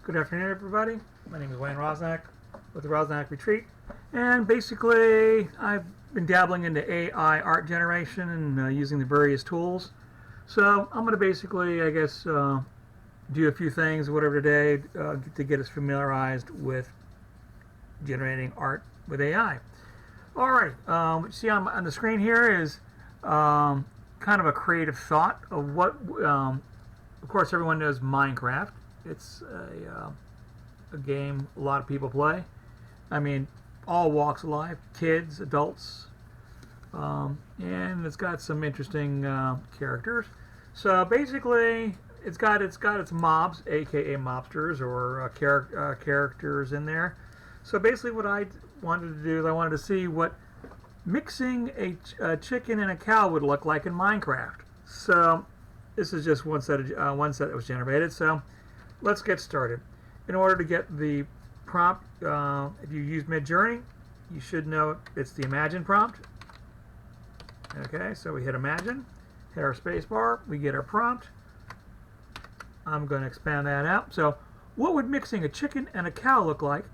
Good afternoon, everybody. My name is Wayne Rosnack with the Rosnack Retreat, and basically I've been dabbling into AI art generation and using the various tools. So I'm going to basically, I guess, do a few things, whatever today, to get us familiarized with generating art with AI. All right, what you see on the screen here is kind of a creative thought of what. Of course, everyone knows Minecraft. It's a game a lot of people play. I mean, all walks of life, kids, adults, and it's got some interesting characters. So basically, it's got its mobs, aka mobsters, or characters in there. So basically, what I wanted to do is I wanted to see what mixing a chicken and a cow would look like in Minecraft. So this is just one set that was generated. So let's get started. In order to get the prompt, if you use MidJourney, you should know it's the Imagine prompt. Okay, so we hit Imagine, hit our space bar, we get our prompt. I'm going to expand that out. So what would mixing a chicken and a cow look like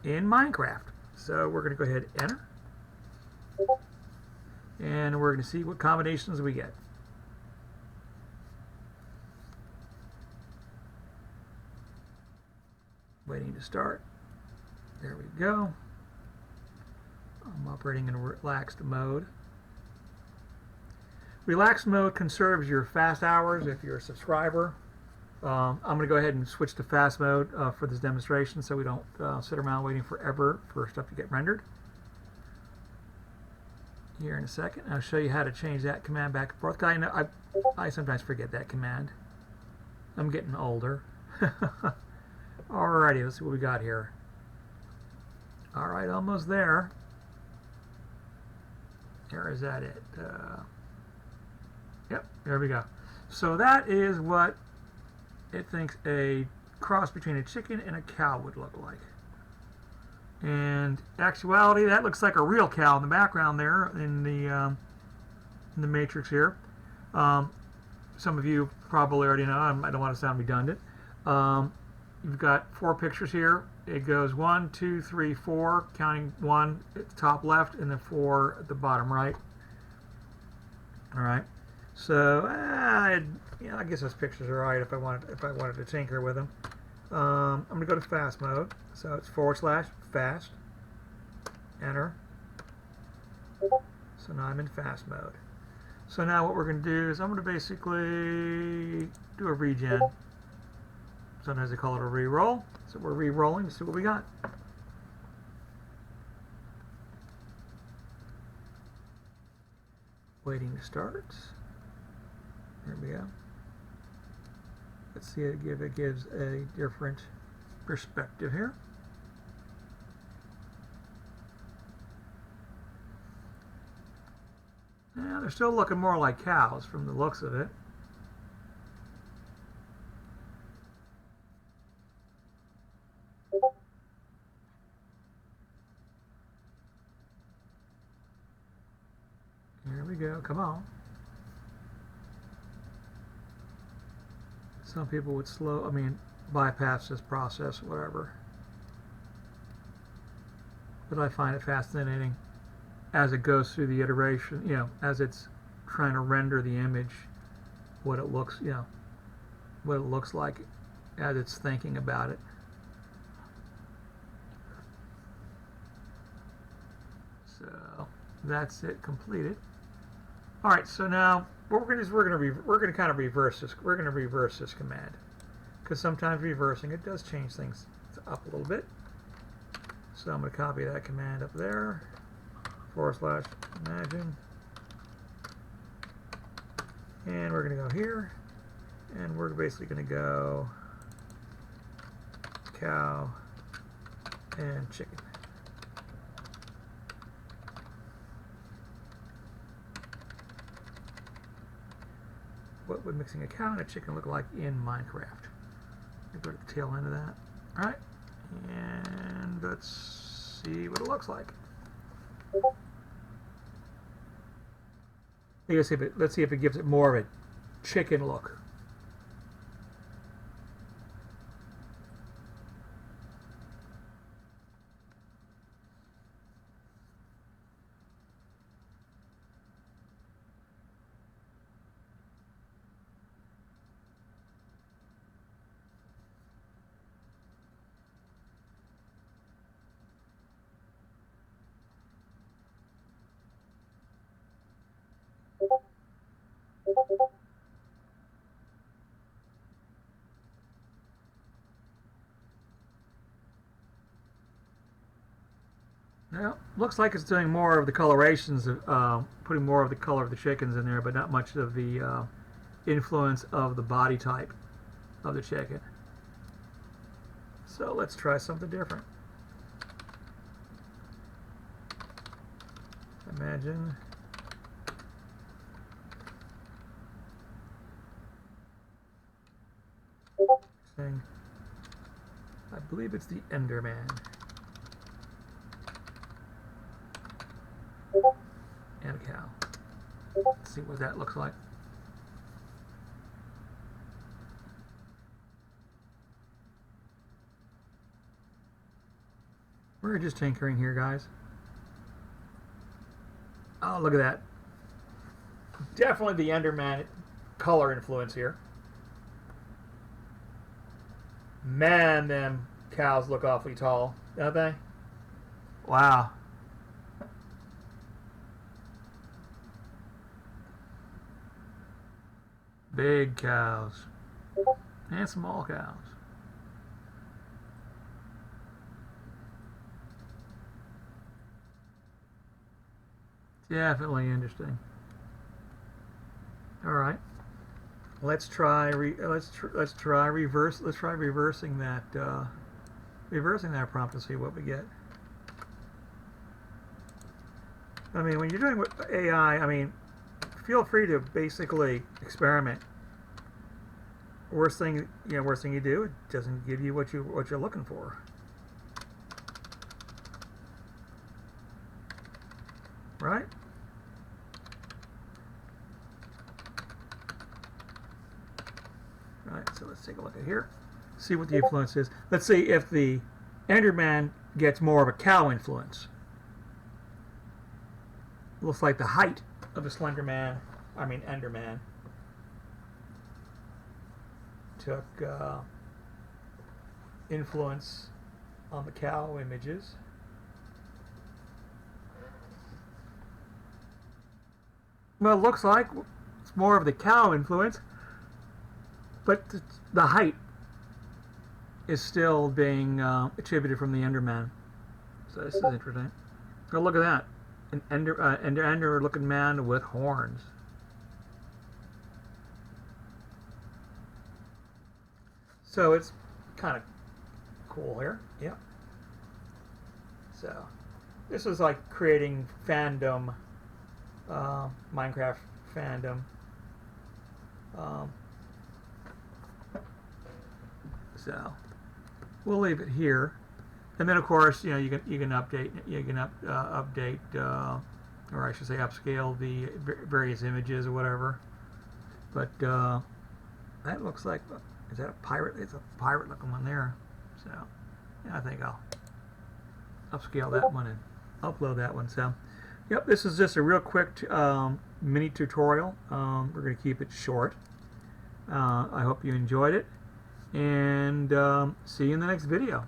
in Minecraft? So we're going to go ahead and enter. And we're going to see what combinations we get. Waiting to start. There we go. I'm operating in relaxed mode. Relaxed mode conserves your fast hours if you're a subscriber. I'm going to go ahead and switch to fast mode for this demonstration so we don't sit around waiting forever for stuff to get rendered. Here in a second, I'll show you how to change that command back and forth. I sometimes forget that command. I'm getting older. Alrighty, let's see what we got here. Alright, almost there. Or is that it? Yep, there we go. So that is what it thinks a cross between a chicken and a cow would look like. And actuality, that looks like a real cow in the background there in the matrix here. Some of you probably already know. I don't want to sound redundant. You've got 4 pictures here. It goes 1, 2, 3, 4, counting 1 at the top left and then 4 at the bottom right. All right. So I guess those pictures are alright if I wanted to tinker with them. I'm going to go to fast mode. So it's /fast. Enter. So now I'm in fast mode. So now what we're going to do is I'm going to basically do a regen. Sometimes they call it a re-roll. So we're re-rolling to see what we got. Waiting to start. There we go. Let's see if it gives a different perspective here. Yeah, they're still looking more like cows from the looks of it. Here we go, come on. Some people would bypass this process, whatever. But I find it fascinating as it goes through the iteration, as it's trying to render the image, what it looks like as it's thinking about it. So that's it completed. All right, so now what we're going to kind of reverse this. We're going to reverse this command because sometimes reversing it does change things up a little bit. So I'm going to copy that command up there. /imagine, and we're going to go here, and we're basically going to go cow and chicken. What would mixing a cow and a chicken look like in Minecraft? We'll go to the tail end of that. All right, and let's see what it looks like. Let's see if it gives it more of a chicken look. Now, looks like it's doing more of the colorations, putting more of the color of the chickens in there, but not much of the influence of the body type of the chicken. So let's try something different. Imagine saying, I believe it's the Enderman. And a cow. Let's see what that looks like. We're just tinkering here, guys. Oh, look at that. Definitely the Enderman color influence here. Man, them cows look awfully tall, don't they? Wow. Big cows. And small cows. Definitely interesting. All right, let's try reversing that prompt to see what we get. I mean, when you're doing with AI, I mean, feel free to basically experiment. Worst thing you do, it doesn't give you what you're looking for. Right? All right, so let's take a look at here. See what the influence is. Let's see if the Enderman gets more of a cow influence. Looks like the height of the Enderman took influence on the cow images. Well, it looks like it's more of the cow influence, but the height is still being attributed from the Enderman. So this is interesting. Oh, look at that. An ender looking man with horns. So it's kind of cool here. Yep. So this is like creating fandom, Minecraft fandom. So we'll leave it here, and then of course you can update or I should say upscale the various images or whatever. But that looks like, is that a pirate? It's a pirate looking one there. So yeah, I think I'll upscale that one and upload that one. So yep, this is just a real quick mini tutorial. We're going to keep it short. I hope you enjoyed it, and see you in the next video.